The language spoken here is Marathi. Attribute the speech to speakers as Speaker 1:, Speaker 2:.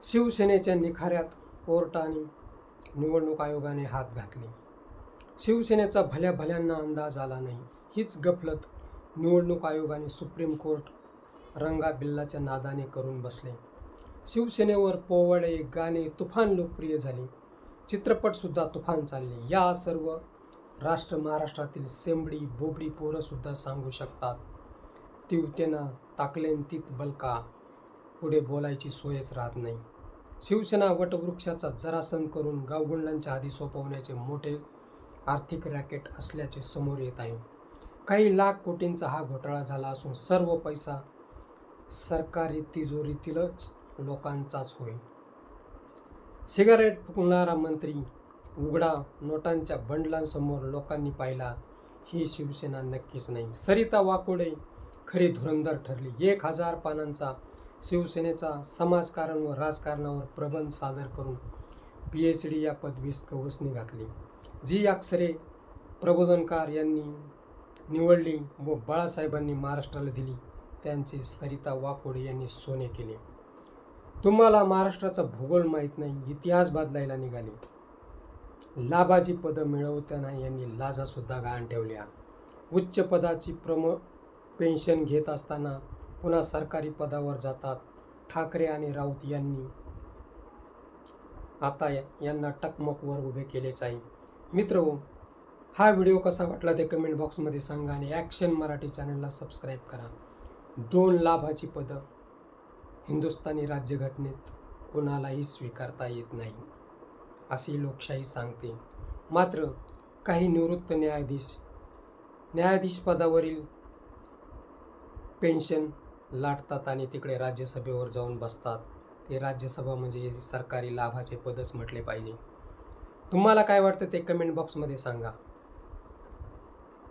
Speaker 1: शिवसेनेच्या निखाऱ्यात कोर्ट आणि निवडणूक आयोगाने हात घातले. शिवसेनेचा भल्या भल्यांना अंदाज आला नाही. हीच गफलत निवडणूक आयोगाने सुप्रीम कोर्ट रंगाबिल्लाच्या नादाने करून बसले. शिवसेनेवर पोवाडे, गाणे, तुफान लोकप्रिय झाले. चित्रपटसुद्धा तुफान चालले. या सर्व महाराष्ट्रातील सेंबडी बोबडी पोरंसुद्धा सांगू शकतात. तिवतेनं ताकलेन तीत बलका, पुढे बोलायची सोयच राहत नाही. शिवसेना वटवृक्षाचा जरासंध करून गावगुंडांच्या आधी सोपवण्याचे मोठे आर्थिक रॅकेट असल्याचे समोर येत आहे. काही लाख कोटींचा हा घोटाळा झाला असून सर्व पैसा सरकारी तिजोरीतीलच लोकांचाच होईल. सिगारेट फुकणारा मंत्री उघडा नोटांच्या बंडलांसमोर लोकांनी पाहिला ही शिवसेना नक्कीच नाही. सरिता वाकोडे खरी धुरंधर ठरली. 1000 पानांचा शिवसेनेचा समाजकारण व राजकारणावर प्रबंध सादर करून PhD या पदवीस कवसणी घातली. जी अक्षरे प्रबोधनकार यांनी निवडली व बाळासाहेबांनी महाराष्ट्राला दिली त्यांचे सरिता वाकोडे यांनी सोने केले. तुम्हाला महाराष्ट्राचा भूगोल माहीत नाही, इतिहास बदलायला निघाले. लाभाची पदं मिळवताना यांनी लाजासुद्धा गहाण ठेवल्या. उच्च पदाची पेन्शन घेत असताना पुन्हा सरकारी पदावर जातात. ठाकरे आणि राऊत यांनी आता यांना टकमकवर उभे केलेच आहे. मित्रहो, हा व्हिडिओ कसा वाटला ते कमेंट बॉक्समध्ये सांगा आणि ॲक्शन मराठी चॅनलला सबस्क्राईब करा. 2 लाभाची पदं हिंदुस्थानी राज्यघटनेत कोणालाही स्वीकारता येत नाही अशी लोकशाही सांगते. मात्र काही निवृत्त न्यायाधीश पदावरील पेन्शन लाटतात आणि तिकडे राज्यसभेवर जाऊन बसतात. ते राज्यसभा म्हणजे सरकारी लाभाचे पदच म्हटले पाहिजे. तुम्हाला काय वाटतं ते कमेंट बॉक्समध्ये सांगा.